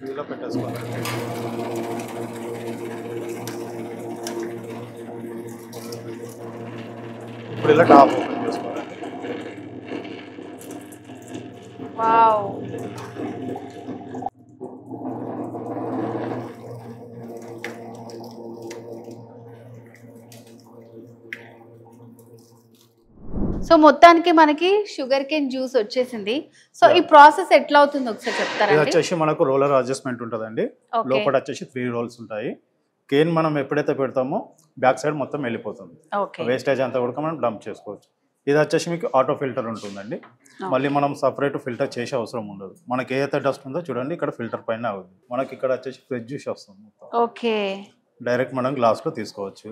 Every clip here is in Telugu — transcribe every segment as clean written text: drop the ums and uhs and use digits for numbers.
ఇందులో పెట్టేసుకోవాలండి. ఇప్పుడు ఇలా టాప్ ఓపెన్ చేసుకోవాలండి. వావ్! సో మొత్తానికి మనకి షుగర్ కేన్ జ్యూస్ వచ్చేసింది. సో ఈ ప్రాసెస్ ఎట్లా అవుతుందో ఒకసారి ఇది చెప్తారండి? వచ్చేసి మనకు రోలర్ అడ్జస్ట్మెంట్ ఉంటుందండి. ఓకే. లోపల వచ్చేసి 3 రోల్స్ ఉంటాయి. కేన్ మనం ఎప్పుడైతే పెడతామో బ్యాక్ సైడ్ మొత్తం వెళ్ళిపోతుంది. ఓకే. వేస్టేజ్ అంతా కూడా మనం డంప్ చేసుకోవచ్చు. ఇది వచ్చేసి మీకు ఆటో ఫిల్టర్ ఉంటుందండి. మళ్ళీ మనం సపరేట్ ఫిల్టర్ చేసే అవసరం ఉండదు. మనకి ఏదైతే డస్ట్ ఉందో చూడండి ఇక్కడ ఫిల్టర్ పైన అవుతుంది. మనకి ఇక్కడ వచ్చేసి ఫ్రెష్ జ్యూస్ వస్తుంది మొత్తం. ఓకే. డైరెక్ట్ మనం గ్లాస్లో తీసుకోవచ్చు.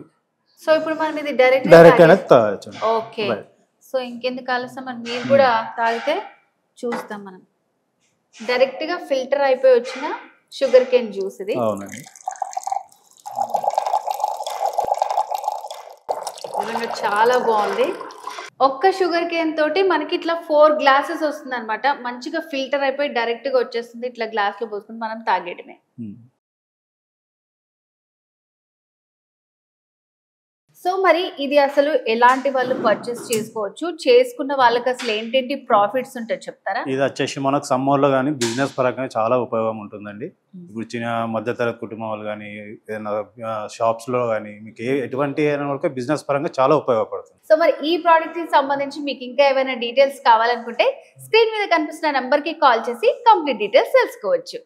సో ఇప్పుడు మనం ఇది డైరెక్ట్ డైరెక్ట్ అనేది తాగొచ్చు. ఓకే. Right. సో ఇంకెందుకు ఆలస్యం, మరి మీరు కూడా తాగితే చూస్తాం మనం. డైరెక్ట్ గా ఫిల్టర్ అయిపోయి వచ్చిన షుగర్ కేన్ జ్యూస్ ఇది. అవునండి. నిజంగా చాలా బాగుంది. ఒక్క షుగర్ కేన్ తోటి మనకి ఇట్లా 4 గ్లాసెస్ వస్తుంది అనమాట. మంచిగా ఫిల్టర్ అయిపోయి డైరెక్ట్ గా వచ్చేస్తుంది. ఇట్లా గ్లాస్ లో పోసుకుని మనం తాగేయడమే. సో మరి ఇది అసలు ఎలాంటి వాళ్ళు పర్చేస్ చేసుకోవచ్చు, చేసుకున్న వాళ్ళకి అసలు ఏంటేంటి ప్రాఫిట్స్ ఉంటాయి చెప్తారా? ఇది వచ్చేసి మనకు సమ్మర్లో కానీ బిజినెస్ పరంగా చాలా ఉపయోగం ఉంటుందండి. ఇప్పుడు చిన్న మధ్యతరగతి కుటుంబం వాళ్ళు కానీ ఏదైనా షాప్స్లో కానీ మీకు ఎటువంటి బిజినెస్ పరంగా చాలా ఉపయోగపడుతుంది. సో మరి ఈ ప్రోడక్ట్ కి సంబంధించి మీకు ఇంకా ఏమైనా డీటెయిల్స్ కావాలనుకుంటే స్క్రీన్ మీద కనిపిస్తున్న నంబర్ కి కాల్ చేసి కంప్లీట్ డీటెయిల్స్ తెలుసుకోవచ్చు.